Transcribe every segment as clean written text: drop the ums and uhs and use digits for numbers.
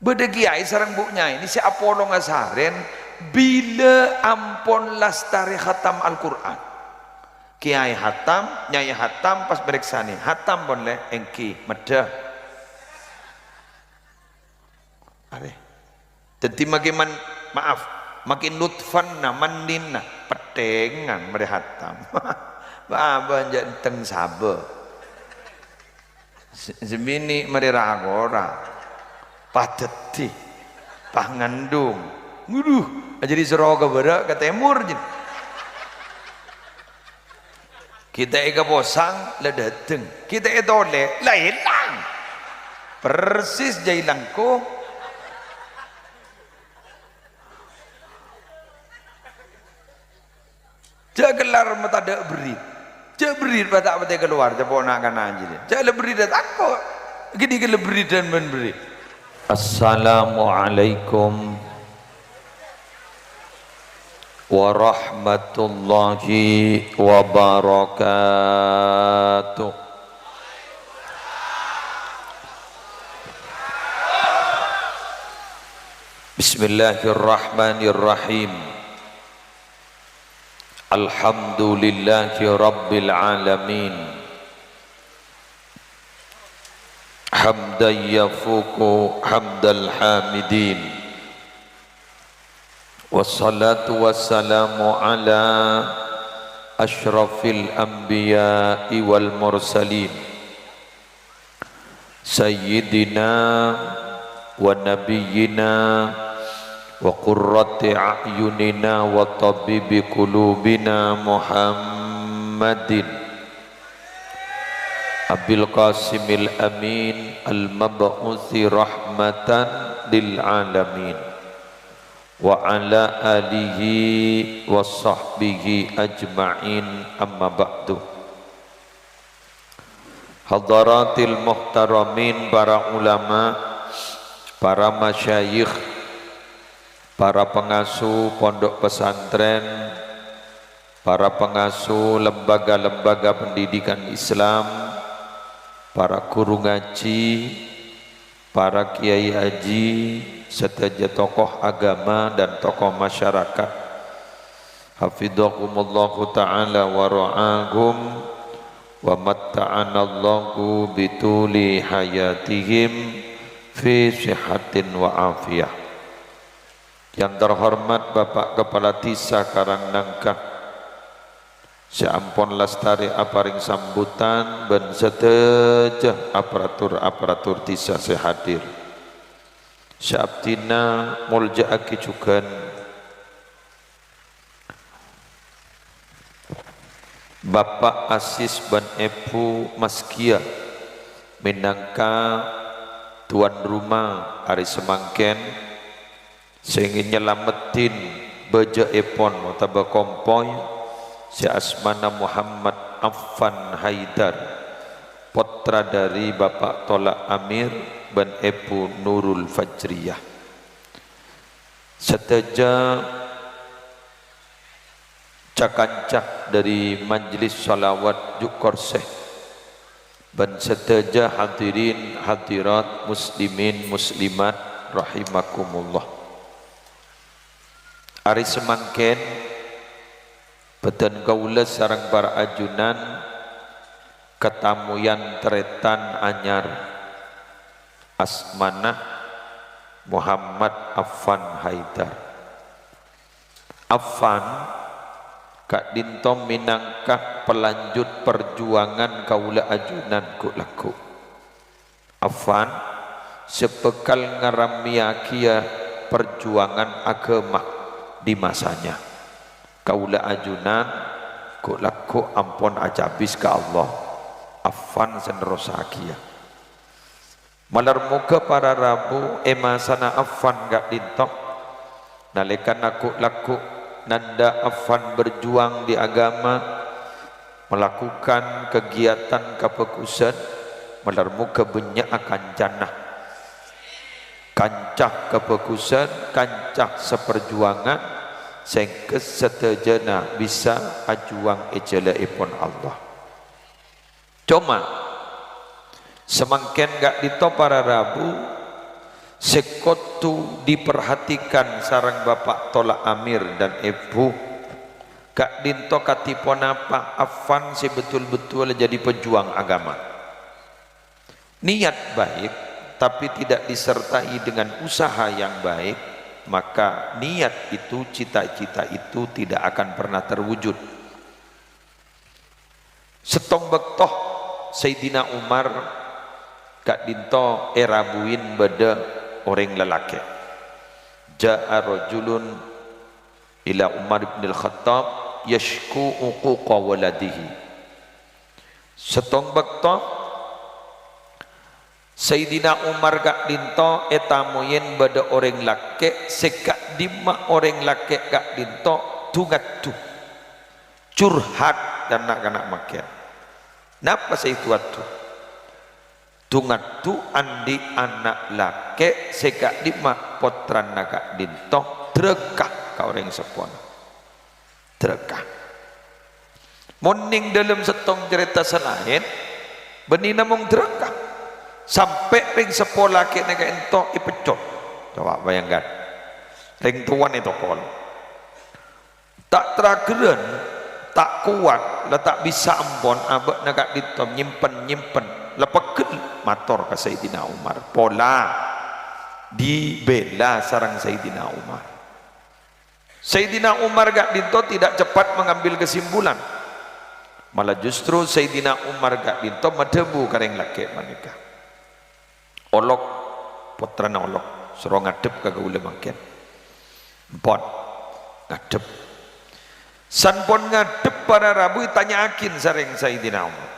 beda kiai sareng bu nyai ini si Apollo ngasaren bila ampon lastari khatam Al-Quran kiai hatam nyai hatam pas bereksani hatam boleh engki medah are jadi makin maaf makin nutfan manina petengan mereka hatam baba janteng sabe semini mereka agora pateti pangandung nguduh jadi seroga berak ke timur kita eka posang lah dateng kita etole lah hilang persis jailangku jak gelar mata ada berit jak berit pada apa keluar jak ponakan aja dia jak berit dah takut gini ke berit dan memberi. Assalamualaikum warahmatullahi wabarakatuh. Bismillahirrahmanirrahim. Alhamdulillahi rabbil alamin. Hamdan yafuku hamdal hamidin. Wassalatu wassalamu ala ashrafil anbiya'i wal mursalin sayyidina wa nabiyyina wa qurrati a'yunina wa tabibi qulubina Muhammadin Abil Qasimil Amin al-mab'uthi rahmatan lil alamin wa ala alihi wa sahbihi ajma'in amma ba'du. Hadaratil muhtaramin, para ulama, para masyayikh, para pengasuh pondok pesantren, para pengasuh lembaga-lembaga pendidikan Islam, para guru ngaji, para kiai haji, serta tokoh agama dan tokoh masyarakat. Hafidhakumullahu ta'ala wa ra'ahum wa matta'anallahu bituli hayatihim fi sihatin wa afiyah. Yang terhormat Bapak Kepala Desa Karangnangka, Seampon Lastari aparing sambutan ben sedejah aparatur desa sehadir. Sabtina muljaaki juga Bapak Asis ban Epu Maskia minangka tuan rumah hari semangken sehingga nyelamatin beja epon atau kompoy si asmana Muhammad Affan Haidar putra dari Bapak Tolak Amir ban Epu Nurul Fajriyah. Seteja cakancah dari Majlis Salawat Jukorseh ban seteja hadirin hadirat muslimin muslimat rahimakumullah. Ari semangken beten kaula sareng para ajunan ketamuyan teretan anyar asmanah Muhammad Affan Haidar. Affan kak dintom minangkah pelanjut perjuangan kaula ajunan ku laku. Affan sepekal ngaramiakia perjuangan agama di masanya. Kaula ajunan ku laku ampun ajabis ke Allah. Affan senrosakia malar muka para rabu emasana Affan gak dintok nalikan aku laku nanda Affan berjuang di agama melakukan kegiatan kepekusan malar muka banyak akan jannah kancah kepekusan kancah seperjuangan sehingga setejana bisa ajuang ejala ipon Allah. Cuma semangken gak dito para rabu sekotu diperhatikan sarang bapak tolak amir dan ibu kak dinto katipon apa afan sebetul-betul jadi pejuang agama, niat baik tapi tidak disertai dengan usaha yang baik, maka niat itu, cita-cita itu tidak akan pernah terwujud. Setong bektoh Sayyidina Umar kak dinto erabuin beda orang lelaki. Ja'a rajulun ila Umar ibn al-Khattab yashku uquqa waladihi. Setong bektoh Sayyidina Umar kak dinto etamoyen beda orang laki sekak dima orang laki kak dinto tungat tu curhat kanak-kanak makian. Napa saya itu atu? Tungat tu andi anak laki sekak dima potran kak dinto terekah ka orang sepon. Terekah. Moning dalam setong cerita selain benina mong terekah. Sampai ring sepola ke nega ento ipecot. Coba bayangkan ring tuan itu kol tak terageran tak kuat lah tak bisa ampun abak nega ditom nyimpen lepekel mator ke Sayyidina Umar pola dibela sarang Sayyidina Umar. Sayyidina Umar gak dinto tidak cepat mengambil kesimpulan, malah justru Sayyidina Umar gak dinto medebu kareng laki manika olok putrana olok suruh ngadep kagak boleh makin pon ngadep san pon ngadep para Rabu tanya akin sareng Sayyidina Umar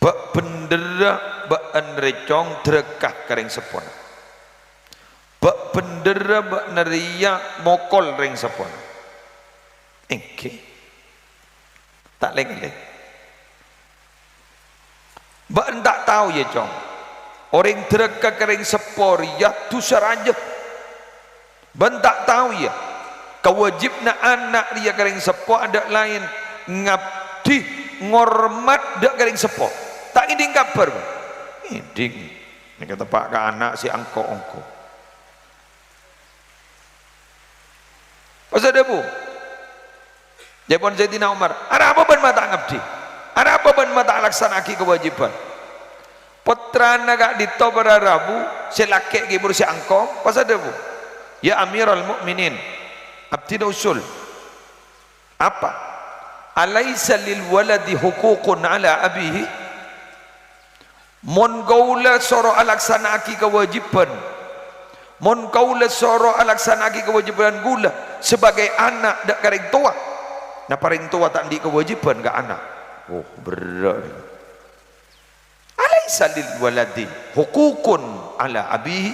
bak bendera bak anrecong derekah kareng sepon bak bendera bak neria mokol ring sepon engke tak leng-leng. Mbak tak tahu ya cong orang terka kering sepor ya tu seraja mbak tak tahu ya kewajibna anak dia kering sepor ada lain ngabdi ngormat dak kering sepor tak iding kabar iding ini kata pak ke anak si angko-angko pas ada bu jawaban Sayyidina Umar ada apa ban mata ngabdi ada apa ban mata laksanaki kewajiban putra naga dito para Rabu selake gibur si angko pas ada bu ya Amirul Mukminin abtina usul apa alaysa lil waladi huququn ala abihi mon gaula soro alaksanaki kewajiban mon gaula soro alaksanaki kewajiban gula sebagai anak dak karing tua nah paring tua tak di kewajiban ke anak. Oh berat. Alaysa lil waladi hukukun ala abihi.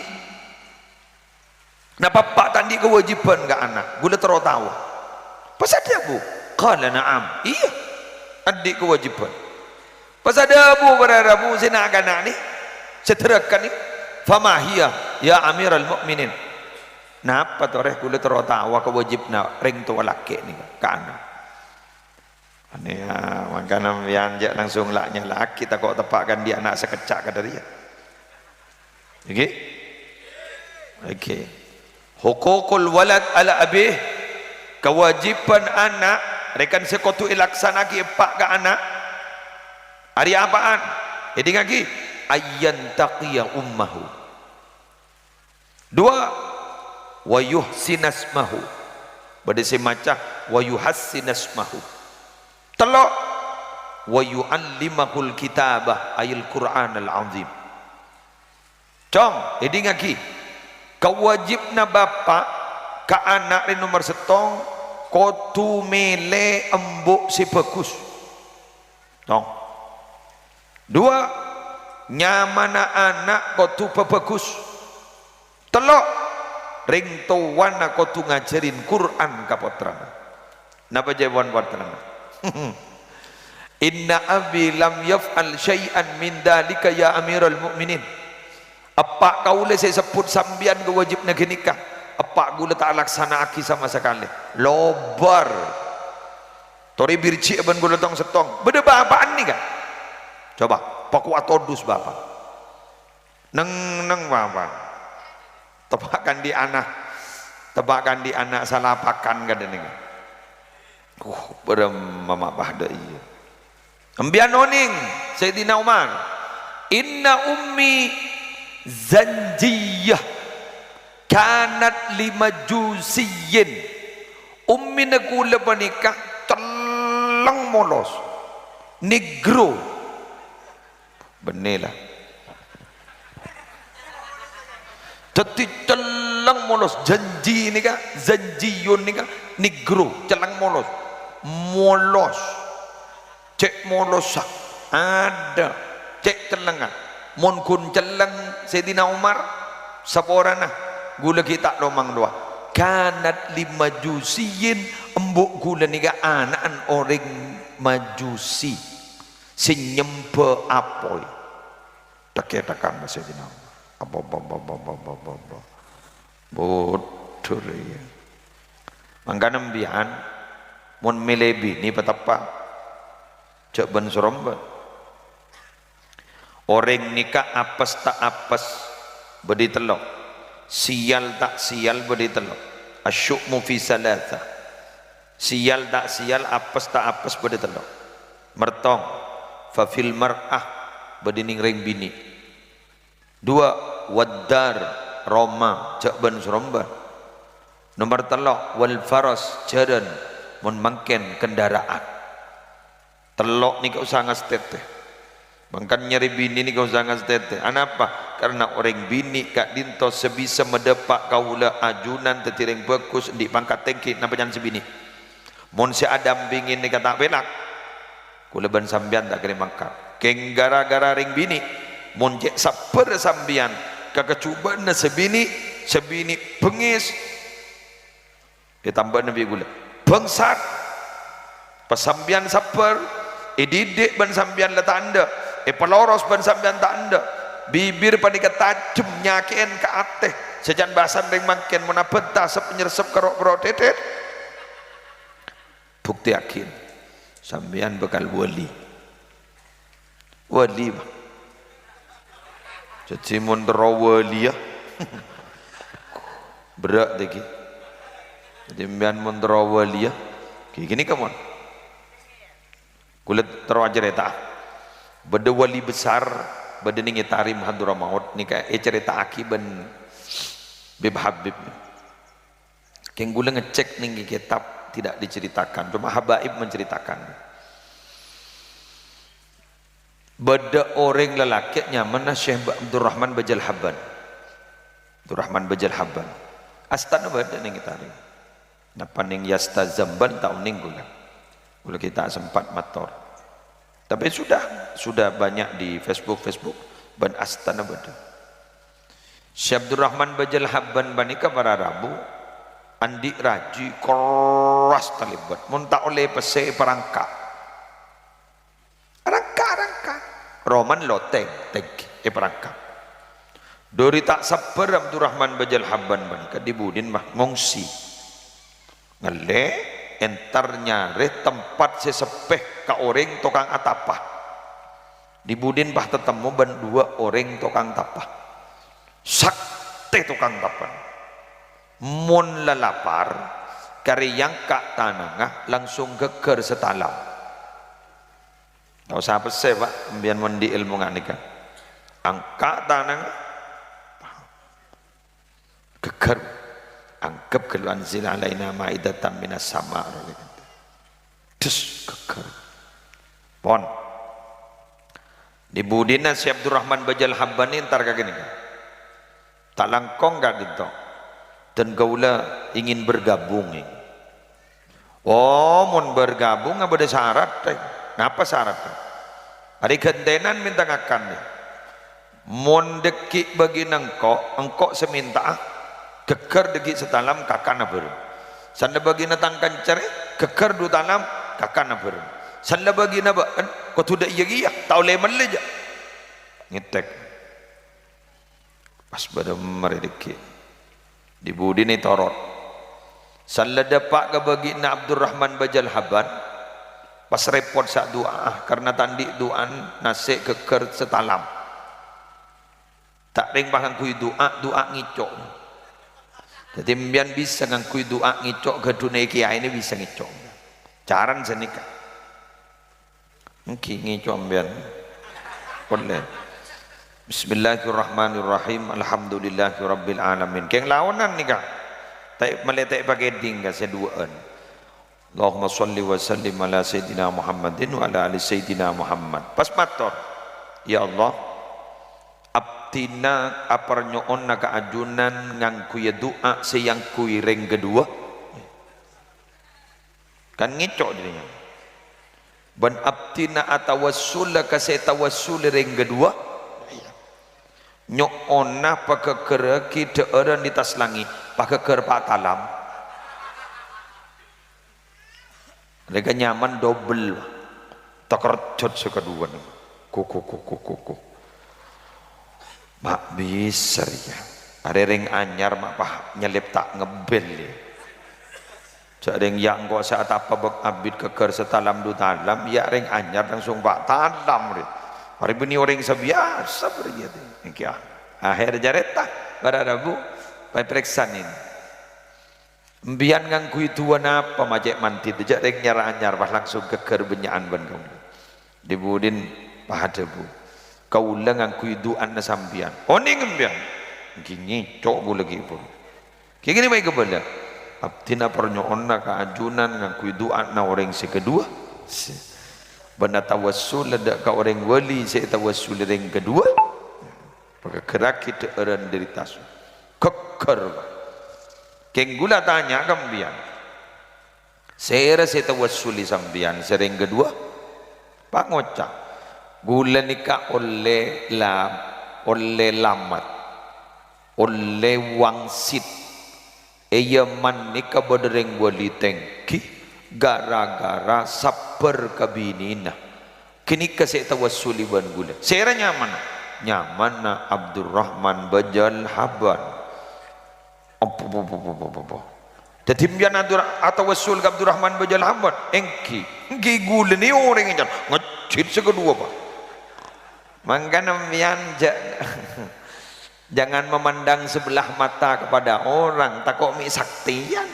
Nah bapak tadi kewajiban ke anak. Gula terus tahu. Pas ada bu. Qala na'am. Iya. Adik kewajiban. Pas ada bu berarabu sina anak ni. Seterakan ni. Famahiyah ya Amirul Mukminin. Napa toreh gula terus tahu kewajibna ring tua laki ni ke anak. Ini ya, makanya bianjak langsung laknya laki tak kok tepakkan dia anak sekecak kata dia. Okey? Okey. Hukukul walad ala abih, kewajiban anak rekan sekotu ilaksanaki pak ke anak. Hari apaan? Jadi lagi ayyan taqiya ummahu. Dua wa yuhsinasmahu. Berdasar macam wa yuhassinasmahu. Telok wa yu'allimahul kitabah ayil Qur'anal azim. Cong, ini ngaki kewajibna bapak ke anak ni nomor setong kotu mele embuk si bagus. Cong. Dua nyamana anak kotu bagus. Telok ring tuwana kotu ngajarin Quran ka putrana. Napa jawaban putrana? Inna abi lam yaf'al syai'an min dalika ya Amirul Mukminin. Apa kau le saya sebut sambian kewajib negeri nikah. Apa gula tak laksana aki sama sekali. Lobar. Tori birci ban gula tong setong. Beda bapaan ni kan? Coba, paku atodus bapak. neng neng apa tebakan di anak salah pakan kada ning berem mama bahda iya ambian oning Sayyidina Umar inna ummi zanjiyah kanat limajusiyin ummi nakula panikah telang molos negro benelah jadi celang molos janji ni kah zanjiyun ni kah negro celang molos cek molos ada cek celengan mon kun celang Sayyidina Umar saborana gula kita lomang doa kanat limajusiyin embuk gula ni kah anak orang majusi senyempe apoy tak Sayyidina Umar apa bodoh ya mangga nembian mon melebi ni petapa cek ben serombat orang nikah apes tak apes bedi telok sial tak sial bedi telok asyukmu fi salatha sial tak sial apes tak apes bedi telok mertong fa fil mar'ah bedi ning ring bini dua waddar Roma cak ben seromban nomor telok wal faras jaran mun mangken kendaraan telok ni kau sangat teteh bangkan nyari bini ni kau sangat teteh anapa karena orang bini kak dinto sebisa medepak kaula ajunan tetiring bagus di pangkat tengki napa jangan sebini mun si adam bingin ni kata belak kula ban sambian tak kena mangkat keng gara-gara ring bini mun cek saper sambian kakacubaan na sebini bengis ditambah nabi gula bangsat pasambian saper didik ban sambian la tanda peloros ban sambian tanda bibir panika tajem nyakean ke ateh sejan bahasan ring mangken menapeta sepenyersep kerok tetet bukti yakin sambian bakal wali bang jadi mundrawali ya berat lagi jadi mian mundrawali ya gini kamu kulit terwajar eta beda wali besar beda ningi tarim hadura maut ni kayak cerita akiban bib habib keng gula ngecek ningi kitab tidak diceritakan cuma habaib menceritakan beda orang lelaki nyaman Syekh Abdurrahman Bajal Habban astana beda ning kita ni napa ning yastazamban tahun ning gula kita sempat motor tapi sudah banyak di Facebook ban astana beda Syekh Abdurrahman Bajal Habban banika para Rabu andi raji keras talibat mun tak oleh pese perangka Roman loteng perangkap dori tak sabar Abdurrahman Bajal Habban banika dibudin mah ngongsi ngele entar nyare tempat sesepeh ka orang tukang atapah dibudin bah tetemu ban dua orang tukang tapah sakte tukang tapah mun lalapar kari yang kak tanangah langsung geger setalam tahu siapa sih pak biar mendi ilmu nganika angkat tanang geger anggap keluan zil alaina maidatan minas sama dus geger pon di budina si Abdurrahman Bajal Habban ini ntar kagini tak langkong gak gitu dan gaula ingin bergabung oh mun bergabung apa ada syarat ngapa syaratnya hari gentenan minta ngakan nih mon dekik bagi engkau seminta geger dekik setalam kakana beru sanda bagi natangkan cere geger du tanam kakana beru sanda bagi naba kau tidak iya iya tau lemon leja ngetek pas pada meredeki di budi ni torot sanda dapat ke bagi na Abdurrahman Bajal Habban pas repot sak doa karena tandi doan nasi keker setalam tak ring bahang kui doa ngicok. Jadi mbian bisa ngangkui doa ngicok ke dunia kiai ini bisa ngicok. Caran senika. Mungkin ngicok mbian. Boleh. Bismillahirrahmanirrahim. Alhamdulillahirabbil alamin. Keng lawanan nika. Tak meletak pakai dingga seduaan. Allahumma shalli wa sallim ala sayyidina Muhammadin wa ala ali sayyidina Muhammad. Pas mator. Ya Allah, abtina aparnyoon na kaajunan ngang kuya doa siyang kuy ring kedua. Kan ngicok dirinya. Ban abtina atawassul kasi tawassul ring kedua. Nyoon na pagkakera kita orang di tas langit, pagkakera pak talam. Mereka nyaman double, takerjot sekedua nih. Kuku. Mak bisa ya. Ada ring anyar mak pah nyelip tak ngebel ya. Cak ring yang kok saat apa bek abid keker setalam du talam, ya ring anyar langsung pak talam nih. Hari ini orang sebiasa berjati. Kia. Akhir jareta pada Rabu, pai periksanin. Mbian ngangku itu apa majek mantit dejak rek nyar-nyar pas langsung keker benyaan ban kau. Dibudin pahadabu. Kau ulang ngangku itu anna sambian. Oni ngembian. Gini cok bu lagi pun. Kayak gini baik kepada. Abtina pernyoonna kaajunan ngangku itu anna orang si kedua. Benda tawassul ada ka orang wali saya tawassul yang kedua. Pakai kerak kita orang dari tasu. Keker. Keng gula tanya kambian. Saya rasa tawassuli sambian sering kedua. Pak ngocak. Gula nikah oleh lamat. Oleh wangsit. Eyaman nikah berdereng wali tengki. Gara-gara saper kabinina. Kini kasih tawassuli ban gula. Saya nyaman. Nyaman na Abdurrahman Bajal Haban. Jadi mbian atau wasul Abdurrahman Bajal Hamad engki gula ni orang yang ngecit sekedua pak. Makanya mbian jangan memandang sebelah mata kepada orang takut mi saktian.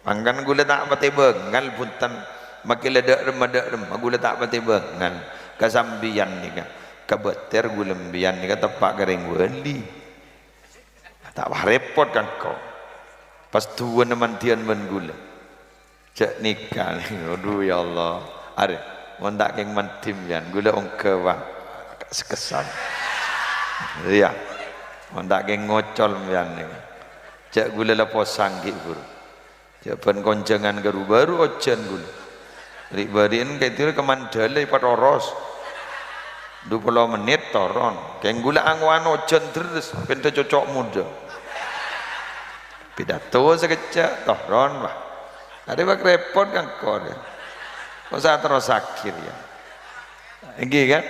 Makanya gula tak pati bengal punten makin ledak rem gula tak pati bengal kasambian ni kan kabeter gula mbian ni kan tepak garing wali. Tak repot kan kau. Pas tua nemantian menggula. Cak nikah. Aduh ya Allah. Ada. Mondak yang mantim yan. Gula ongke wah. Sekesan. Ya. Mondak yang ngocol yan. Cak gula lepo sanggit guru. Cak pen koncengan garu baru ocen gula. Ribadin kayak itu kemandalai patoros. 20 menit toron. Kayak gula angwan ocen terus. Penta cocok muda. Pidato sekejap toron bah. Ada bak repot kan kau dia. Kau saat terus akhir ya. Lagi kan?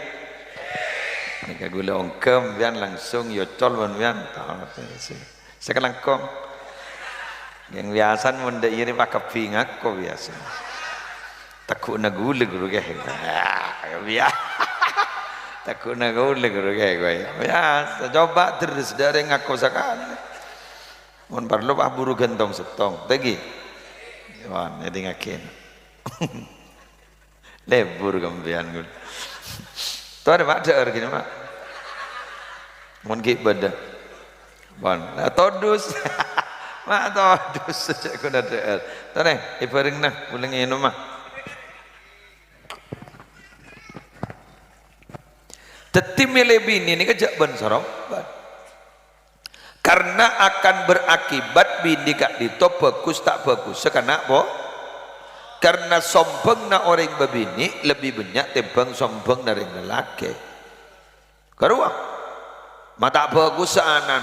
Nika gula ongkem bian langsung yocol bian tahu sekarang kong. Yang biasa munda ini pakai pingak kau biasa. Takut nak gula guru keh. Biasa. Takut nak gula guru keh kau. Biasa. Coba terus dari ngaku sekali. Mun perlu pak buru gentong setong, tegi, wan jadi ngakin, lebur kambian gul. Tuh ada mak der gini mak, mun kip beda, wan, todus, mak todus sejak kuna der, tuh nih, ibaring nah, ulang ini mah. Tetim lebih ini kejak ban sorong, karena akan berakibat bini kak dito bagus tak bagus sekena apa? Karena sombong na orang babini lebih banyak timbang sombong dari lelaki. Keruang mata bagus saanan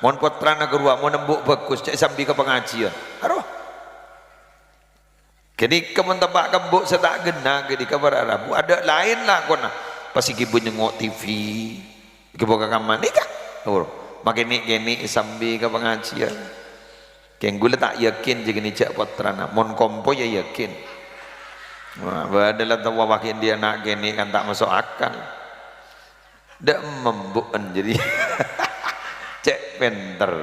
mon potrana keruang mon nembuk bagus cek sambil ke pengajian keruang kini kemen tebak kembuk setak gena kini kabar Arabu ada lain lah kona pasti ibu nyengok TV ibu ke kamar nikah makin ni sambil ke pengajian. Keng gula tak yakin jika ni cak potrana. Mon kompo ya yakin. Wah, adalah tahu makin dia nak gini kan tak masuk akal. Dak membukan jadi cek penter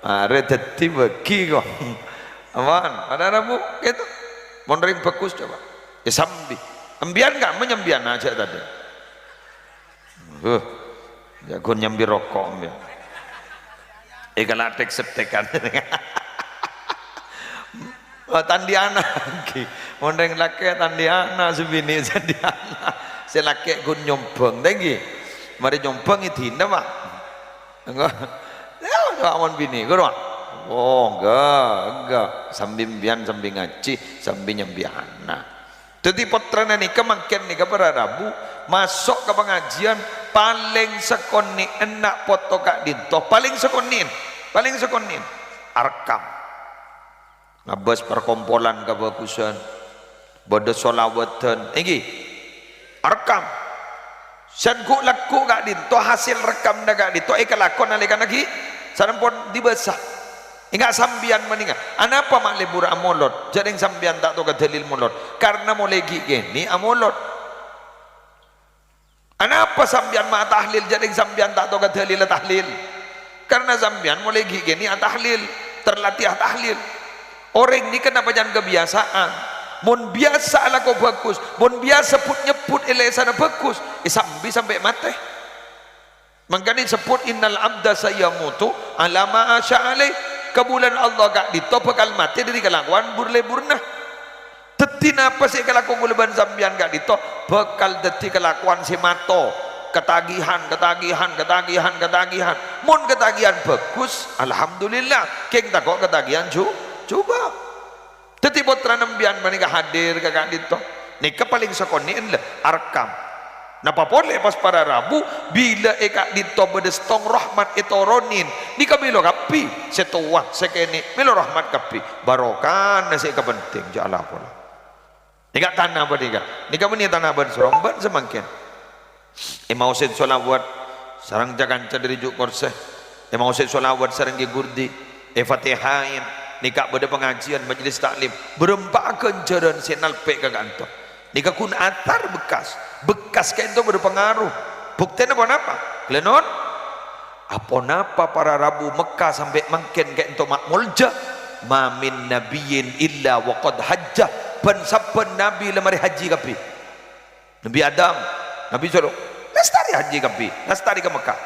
are dadi bagi kok aman ada Rabu gitu mondring bagus coba ya sambi ambian enggak menyambian aja tadi jago nyambi rokok ambian ikalatek setekan tandiana lagi mondring laki tandiana subini tandiana selaki gun nyombong tinggi mari nyombong itu hinda pak enggak ya awan bini gue oh enggak sambil bian sambil ngaji sambil nyambi anak jadi putranya nih kemangkin nih kepada Rabu masuk ke pengajian paling sekoni enak foto kak dinto paling sekonin arkam ngabas perkompolan kebagusan bodoh solawatan ini arkam sanku laku gak dinto hasil rekam dah gak dinto kelakon nalikan lagi sanampun dibesah ingat sambian meningat anapa mak lebur amolot jadi sambian tak tahu dalil molot karena mulai gini amolot anapa sambian mak tahlil jadi sambian tak tahu dalil tahlil karena sambian mulai gini tahlil terlatih tahlil orang ini kenapa jangan kebiasaan mun biasa lah kau bagus mun biasa put nyebut sana bagus sampai mati makanya disebut innal abda sayamutu ala ma asya'alih kebulan Allah gak ditopakal mati dari kelakuan burle-burna deti napa sih kelakuan buleban sambian gak ditop bakal deti kelakuan si mato ketagihan mun ketagihan bagus alhamdulillah keng tak kok ketagihan coba teti putra nembian menikah hadir kakak dito nikah paling sekonin lah arkam napa boleh pas para Rabu bila eka dito bedestong rahmat itoronin nikah bilo kapi setua sekeni bilo rahmat kapi barokan nasi kepenting jala pola nikah tanah bernikah nikah meni tanah berseromban semakin emausin solawat sarang jagan caderi juk korseh emausin solawat sarang gigurdi fatihain nikah pada pengajian majelis taklim berempat kencaran senal pek ke kantor nikah kun atar bekas kayak itu berpengaruh bukti apa kelenon apa para Rabu Mekah sampai makin kayak itu makmulja mamin nabiyin illa waqad hajjah ban saben nabi lemari haji kapi Nabi Adam Nabi Solo lestari haji kapi lestari ke Mekah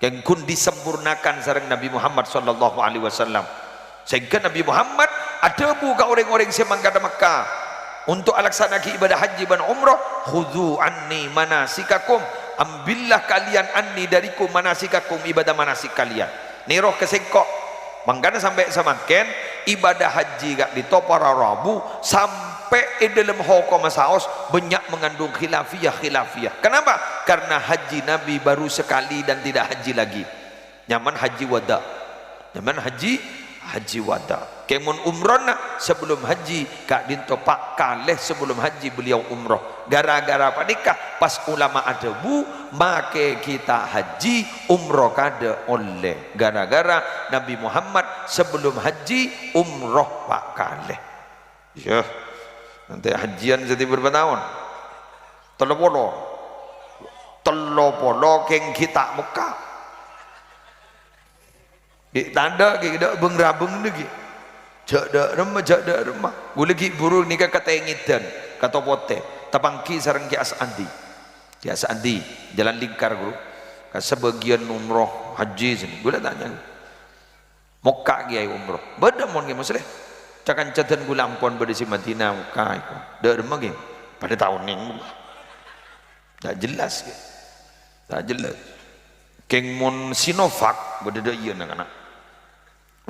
yang kun disempurnakan sareng Nabi Muhammad sallallahu alaihi wasallam sehingga Nabi Muhammad ada buka orang-orang semang kada Mekah untuk alaksanakan ibadah haji dan umrah khudhu anni manasikakum ambillah kalian anni dariku manasikakum ibadah manasik kalian niroh kesengkok mangkana sampai semakin ibadah haji gak ditopara Rabu sampai dalam hukum saos banyak mengandung khilafiyah kenapa? Karena haji Nabi baru sekali dan tidak haji lagi nyaman haji wada kemun umrona sebelum haji kak dinto pak kaleh sebelum haji beliau umroh gara-gara apa nikah pas ulama adebu make kita haji umroh kada oleh gara-gara Nabi Muhammad sebelum haji umroh pak kaleh ya nanti hajian jadi berapa tahun telopolo keng kita muka di tanda kita bengrabeng lagi jada remah gue lagi burung nikah kata engidan kata pote tapangki sarang ki asandi jalan lingkar guru sebagian umroh haji sini gue tanya Mokka kiai umroh beda mon ki masalah cakan cadan gue lampon beda si Madinah Mokka itu dah remah ki pada tahun ini tak jelas keng mon Sinovac beda iya nak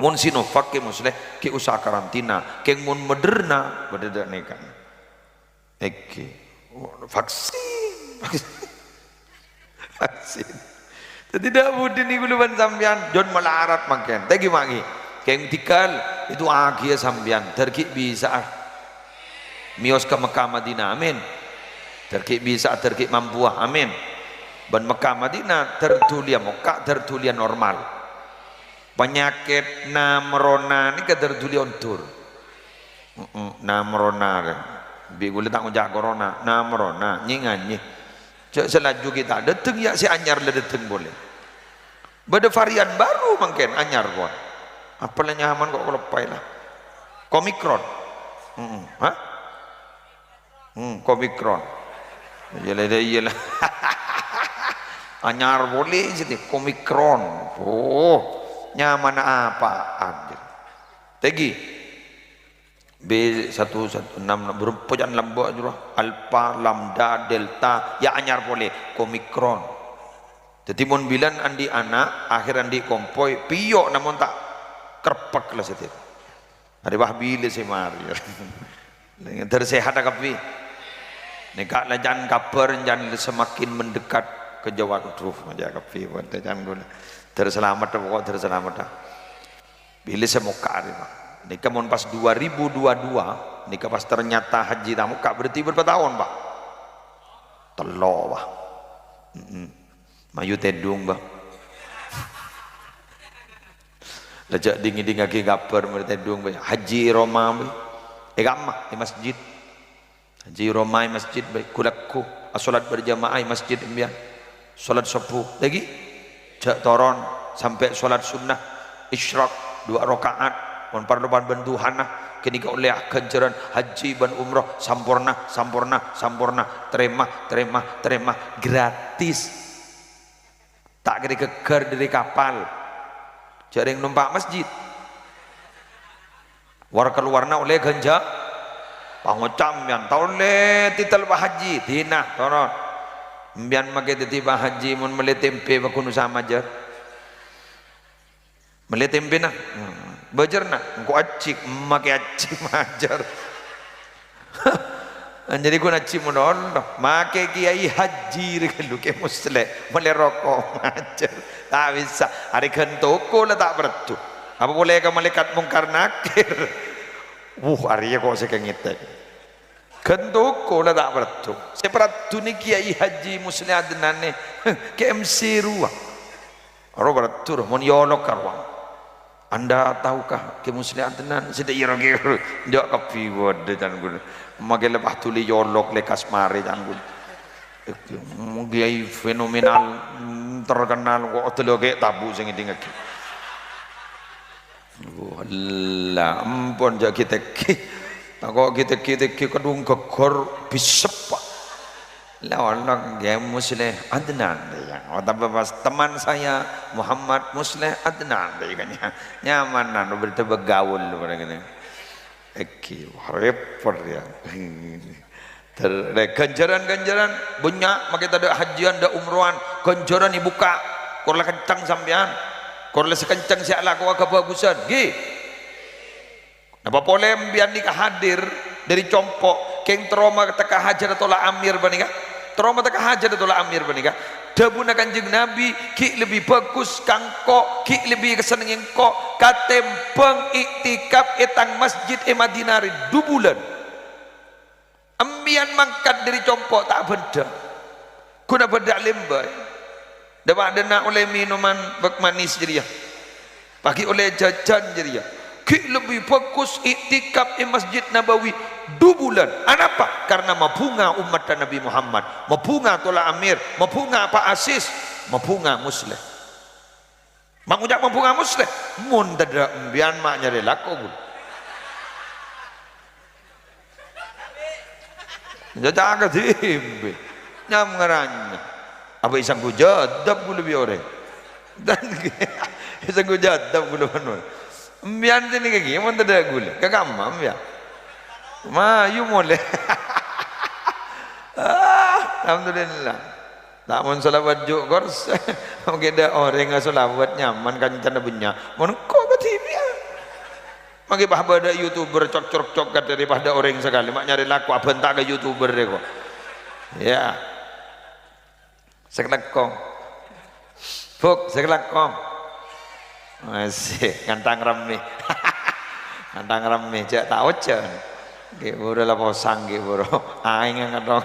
mun Sinovac ke maksudnya ke usaha karantina keng mun Moderna beda nekan vaksin tidak budi ni guluban sambian John melarat makan tadi magi keng tikal itu akhir sambian terkik bisa mios ke Mekah Madinah amin terkik bisa terkik mampuah amin ban Mekah Madinah tertulia Mekah tertulia normal penyakit namrona ni tertulia ontur namrona bi gule tak ngajak corona namrona nyinganyi cak selaju kita deteng ya si anyar le deteng boleh. Bada varian baru mungkin anyar pun. Apalah nyaman kok lepai lah. Omikron. Hah? Omikron. Iyalah. Anyar boleh jadi Omikron. Oh, nyaman apa adil. Tegi B116 berempat lambak juga alpha lambda delta ya anyar boleh Omikron. Jadi mon bilan andi anak akhir andi kompoi piyok namun tak kerpak lah setiap. Ada bah bila semari. Tersehat tak kapi. Nekak lah jangan kabar jangan semakin mendekat ke Jawa Truh aja kapi buat jangan guna. Terselamat pokok terselamat dah. Bila semoga ni pak. Nikah mon pas 2022 nikah pas ternyata haji tamu kak berarti berapa tahun pak? Telok pak. Mayu tedung pak. Lejak dingin lagi kabar mereka tedung pak. Haji Roma pak. Gamah di masjid. Haji Roma di masjid pak. Kulakku. Solat berjamaah di masjid imbian. Solat subuh lagi. Jak toron sampai solat sunnah isyraq 2 rakaat. Mon parloban bentuhanah kenika oleh ganjaran haji dan umrah sampurna terima gratis tak kira keker dari kapal jaring numpak masjid war keluarna oleh ganja pangocam yang tau le titel haji dinah toron mbian make tiba haji mon mele tempe bakunu sama aja mele tempe nah bajar nak, engkau acik, makai acik majar. Jadi aku nak cik menolong, makai kiai haji rekelu ke muslim, boleh rokok majar. Tak bisa, hari kentoko lah tak bertu. Apa boleh ke malaikat mungkar nakir? Hari kok saya kengitek. Kentoko lah tak bertu. Seperti ni kiai haji muslim adnan ni, ke MC ruah. Orang bertu, mon yolok karwang. Anda tahukah ke muslihat tenan sida irage ndak kapi wad dan guna magel bah tuli yolok lekas mare dan guna mugiai fenomenal terkenal kok teloge tabu sing dingeki wallah ampun jak kita ki kok kita kedung kekor bisep lawan game Musleh Adnan ya. Pas teman saya Muhammad Musleh Adnan kan nyamanan berita bergaul begini. Repot ya. Ganjaran banyak makanya ada hajian ada umrohan ganjaran dibuka korla kencang sampean korla sekencang siaklah kau kebagusan gi napa boleh biar nikah hadir dari compok keng trauma teka hajar atau la amir banika trauma teka hajar atau la amir banika dabuna kanjeng Nabi ki lebih bagus kangko ki lebih kesenengin kok katempeng iktikaf etang masjid Madinah 2 bulan ambian mangkat dari compok tak beda kuna beda lembai dapat ada nak oleh minuman manis jadi ya pagi oleh jajan jadi ya ki lebih bagus iktikaf di Masjid Nabawi 2 bulan. Kenapa? Karena mabunga umat Nabi Muhammad, mabunga Tola Amir, mabunga Pak Asis, mabunga Musleh. Mangujak mabunga Musleh. Mun tada mbian mak nyari lako bul. Jaga dimbe. Nyam ngaranya. Apa isang kujadab gulu biore. Dan isang kujadab gulu manul. Mbian tini kaki, mun tada gula, kagama mbian. Ma, you boleh. Alhamdulillah. Tak mun salawat juk kors. Mungkin ada orang yang salawat nyaman kan canda punya. Mun kok ke TV ya. Mungkin ada YouTuber cok daripada orang sekali. Mak nyari laku apa tak ke YouTuber deh kok. Ya. Sekelakong. Fuk, sekelakong. Masih ngantang rame. Ngantang rame cak tak ocan. Ge boro la posang ge boro. Aing ngadong.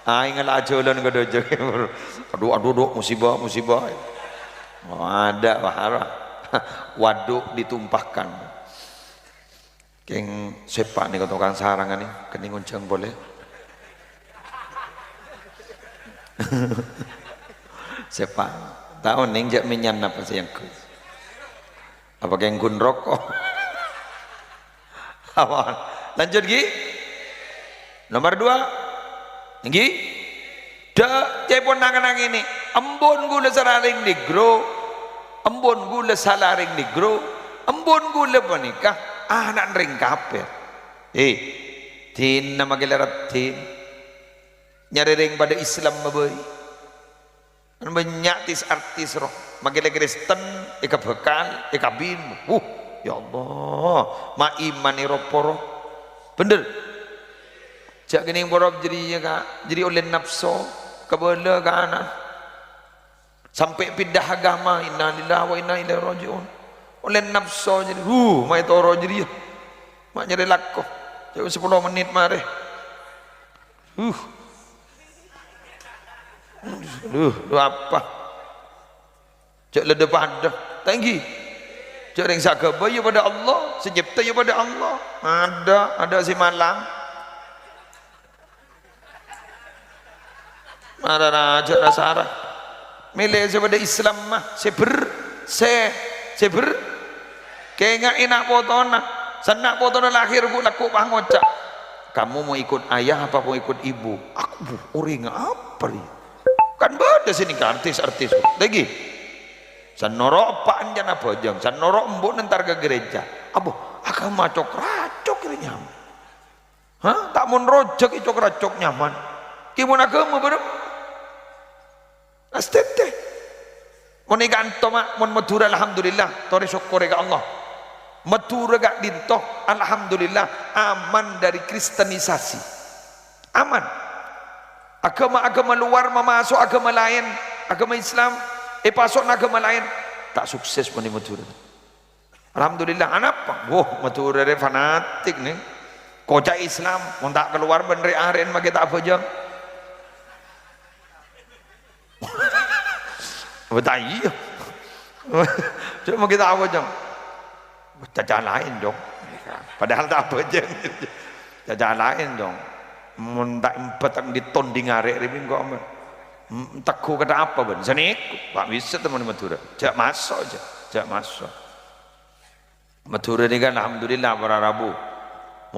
Aing la ajolan godojo ge boro. Aduh musibah. Oh, ada bahara. Waduk ditumpahkan. Keng sepak nih tukang sarangan nih kening uncang boleh. Siapa tahu neng jak minyan apa sih yang ku apa yang gun rokok awal lanjut gi nomor 2 gi dak cepon nang ini embon gula sararing negro embon gula salaring negro embon gula menikah anak ring kaper tin nama gelarat tin nyari ring pada Islam mabari banyak artis roh magile Kristen ika bekal ika bin ya Allah ma iman iroporo bener jak gini borok jadi oleh nafsu kebala kanan sampai pindah agama inna lillahi wa inna ilaihi rajiun oleh nafsu jadi mai toro jadi mak nyari lakko jauh 10 menit mare lu apa cak lede pada tinggi cak ring sagaba ya pada Allah senyipta ya pada Allah ada si malang ada raja nasara milih pada Islam mah seber kayak enak potona senak potona lahir ku laku pangocak kamu mau ikut ayah apa mau ikut ibu aku uring apa nih kan beda sini ke artis-artis lagi sanoro pak anjan apa jang sanoro embuk nentar ke gereja abu agama cok racok ini nyaman tak mau rojak cok racok nyaman gimana agama berem astete mau nikanto mak mau Madura alhamdulillah tori syukur ke Allah Madura gak dintoh alhamdulillah aman dari kristenisasi aman agama-agama luar memasuk agama lain agama Islam pasok agama lain tak sukses pun di Madura alhamdulillah anapa Madura dia fanatik nih kocak Islam mau tak keluar bener aren maka tak apa jam betul iya cuma kita apa jam caca lain dong padahal tak apa jam caca lain dong mentak petang ditonding arek ribing kok aman takku kata apa ben sanik pak bisa teman Madura jak masuk aja jak masuk Madura ini kan alhamdulillah para Rabu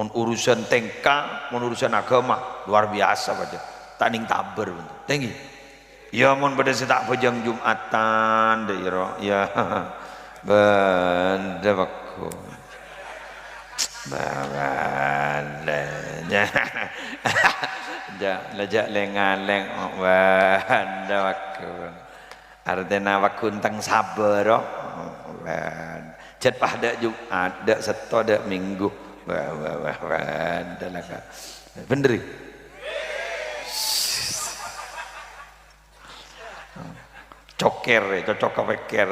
mun urusan tengka mun urusan agama luar biasa aja tak ning taber tinggi ya mun pada setak pejang Jumatan deh ya benda bakku bawalannya lejak lengaleng wanda waktu artinya waktu tentang sabar jet pada Jumat dak seto dak Minggu wanda lah bener coker cocok keweker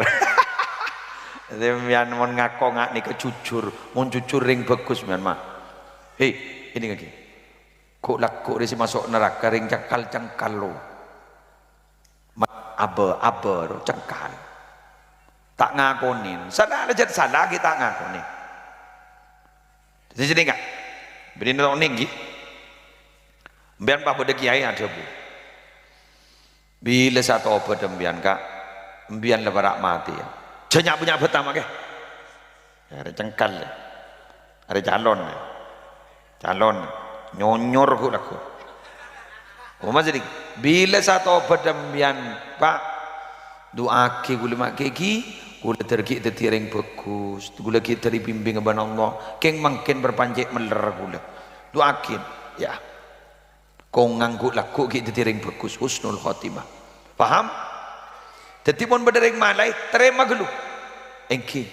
Mian mon ngako ngak nih kejujur, mon jujur ring bagus mian mah. Ini lagi. Kok laku dia si masuk neraka ring cangkal lo. Aber cangkal. Tak ngakonin. Salah aja salah kita ngakonin. Di sini enggak. Beri nol tinggi. Biar pak bude kiai ada bu. Bila satu obat bian kak, bian lebarak mati ya. Jangan punya pertama ke, ada cengkal, ada calon, nyonyor ku laku. Jadi bila satu pedembian pak doa ke gula mak keki, gula terki tertiring bagus, gula kita dibimbing kepada Allah, keng makin berpanjat meler gula, doakin ya, kau nganggu laku kita tertiring bagus, husnul khotimah, paham? Jadi pun berdering malai terima gelu. Engki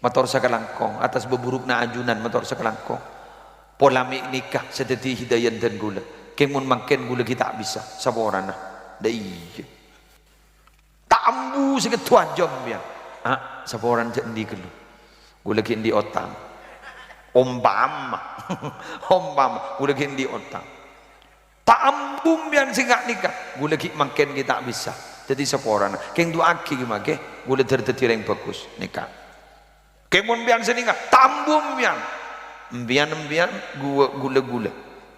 motor sakalangkong atas beburukna ajunan motor sakalangkong polamik nikah sedeti hidayah dan gula kemun makin gula kita bisa saborana dah iya tak ambu seketua jam ya saboran jendi gelu gula kini otang ompama gula kini otang tak ambu bian singak nikah gula kini makin kita bisa jadi seporana keng dua aki gimana ke gula terteti yang bagus nikah keng mon bian seninga tambum bian gula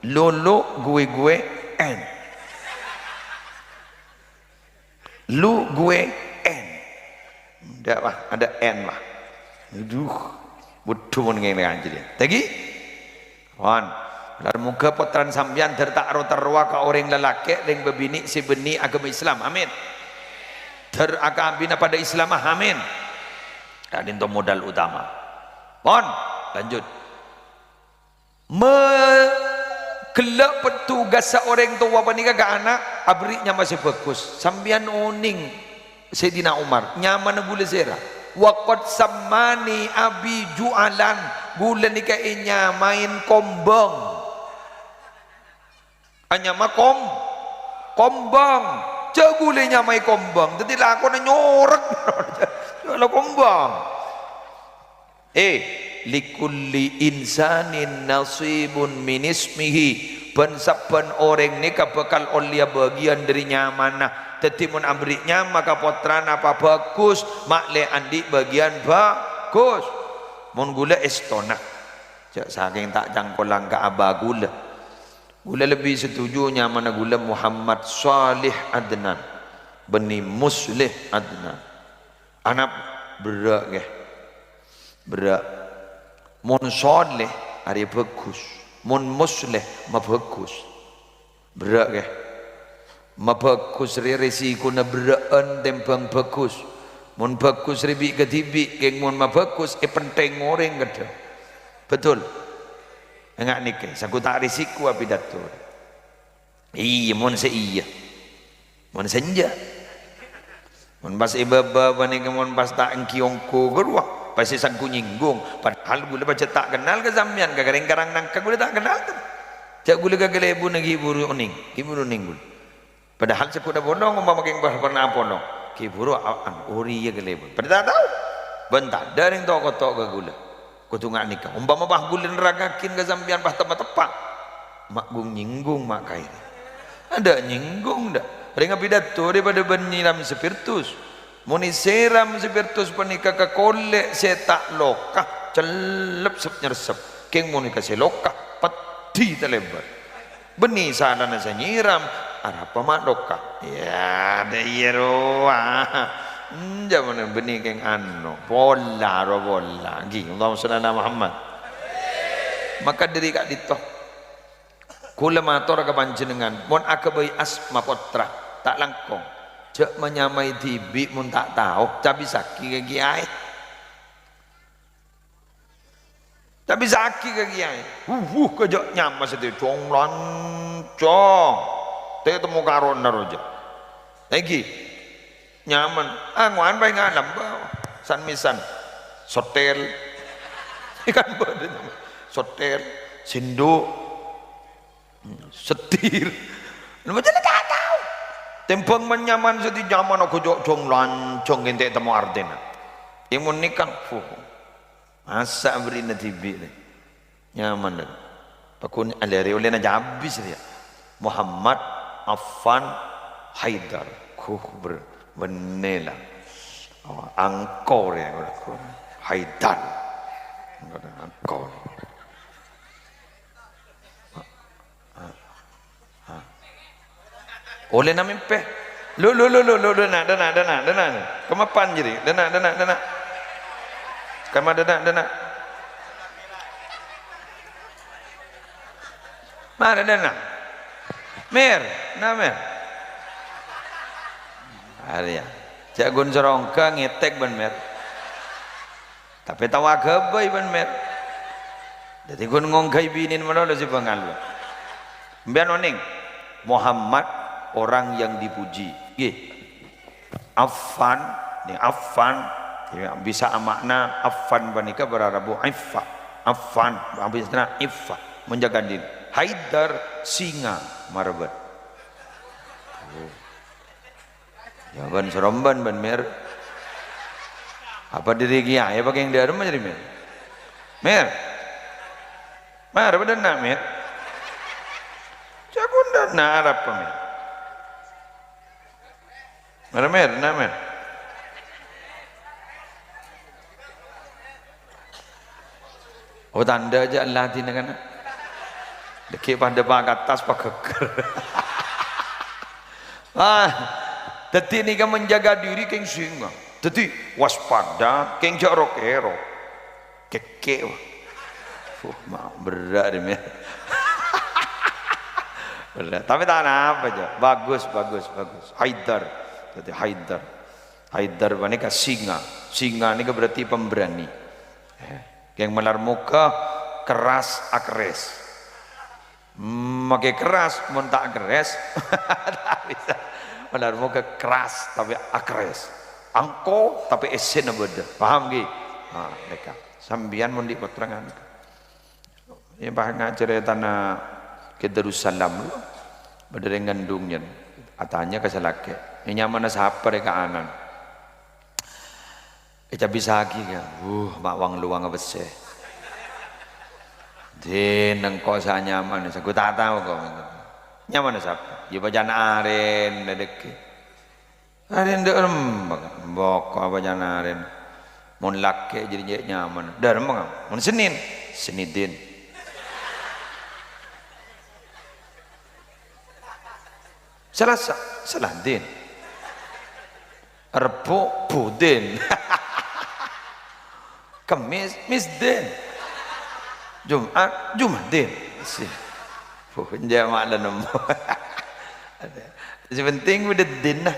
lolo gue en Lu gue N. Ada apa? Ada N lah. Aduh, butuh ngene aja dia. Tagi, wan, lalu muka potran sambian tertaruh terwa ke orang lelaki yang berbini si beni agama Islam. Amin. Terakabina pada Islam. Amin. Dan itu modal utama. Wan, lanjut. Kelak petugas seorang tua panika ke anak abriknya masih bagus sambian uning Sayyidina Umar nyaman gula zera waqad sammani abi jualan gula nika inya main kombong hanya makom kombong cegulenya main kombong jadi aku nyorek kalau kombong likulli insanin nasibun min ismihi ben orang ni bakal olia bagian dari nyamanah tetimun amriknya maka potran apa bagus makle andi bagian bagus mun gula estona saking tak jangkolang ke aba gula lebih setuju nyamanah gula Muhammad Salih Adnan beni Muslih Adnan anak berak mun soleh hari bagus mun musleh ma bagus berak ke ma bagus resiko na beraan tembang bagus mun bagus ribi ketibi keng mun ma bagus penting orang kada betul enggak nike saku tak risiko api datur iya mun iya mun senja mun pas ibaba panika mun pas tak engkiongko gerwah pasti sangku nyinggung padahal gula baca tak kenal ke zambian ke karang nangka gula tak kenal tu cak gula ke gelebu nagi buru uning gula padahal sepuda bondong umpama keng pernah pondong ki buru an uri ya gelebu padahal tak tahu bentar dari tok ke gula kutunga nikah umpama bah gula neragakin ke zambian bah tepat mak gung nyinggung mak kai ada nyinggung dah ringa pidato daripada benyiram spiritus muni seram spiritus panika ke kolek setak lokah celep sep nyersep keng muni ke selokah peti telebar beni sana nasa nyiram arapa mak lokah ya ada iya roa jaman beni keng ano bola gi Allahumma shalli ala Muhammad maka diri kak ditoh kula matur ke panjenengan mon akabai asma potra tak langkong cek menyamai tibi mun tak tahu cabi saki ke kiai cabi saki ke kiai kejak nyama sedih cong lancong teh temu karon naroja lagi nyaman angwan bae ngalam san misan sotel ikan badan sotel sindo setir nama jadi tak tahu tembang menyaman sedih nyaman aku jong lancong ente temu ardena imun nikah masa beri natibi nyaman dah pakun alere oleh na habis dia Muhammad Affan Haidar benela angkor ya Haidar angkor oleh namin pe lu dana kemapan jadi dana kama dana mana dana mer Arya jagun serongka ngetek ban mer tapi tahu agabai ban mer jadi gun ngongkai binin mana lo si pengalu biar noning Muhammad orang yang dipuji Affan bisa makna Affan banika berarabu Affan habisnya Iffa menjaga diri Haidar singa marbat ya ban seromban ban mer apa diri kia ya pakai yang dalam jadi mer benar nak mer jagun dan narap mer mer oh tanda aja Allah tina kan deki pada bang atas pak keker Jadi ini kan menjaga diri keng singa. Jadi waspada keng jorok ero. Keke. Berat ini. Berat. Tapi tak apa aja. Bagus. Haidar. Jadi Haidar. Haidar ini kan singa. Singa ini kan berarti pemberani. Yang melar muka keras akres. Makai keras mun tak keres. Tak bisa. Melar muka keras tapi akres. Angko tapi esen beda. Paham ge? Nah, mereka. Sambian mun di keterangan. Ini bahkan cerita na ke Darussalam lo. Badare ngandungnya. Atanya ke salake. Ini nyaman siapa mereka anan. Kita bisa lagi kan. Mak wang luang besar. Din nang ko sa nyaman. Sa ko tataw ko. Nyaman siapa? Iba jan aren dedek. Aren de bok apa jan aren. Mun lakke jadi nyaman. Darem bang. Mun Senin, Senidin. Selasa, Seladin. Rebo, Budin. Kamis, Misdin. Jumat, Jumadin. Jamak dan nombor. Sepenting udah din lah.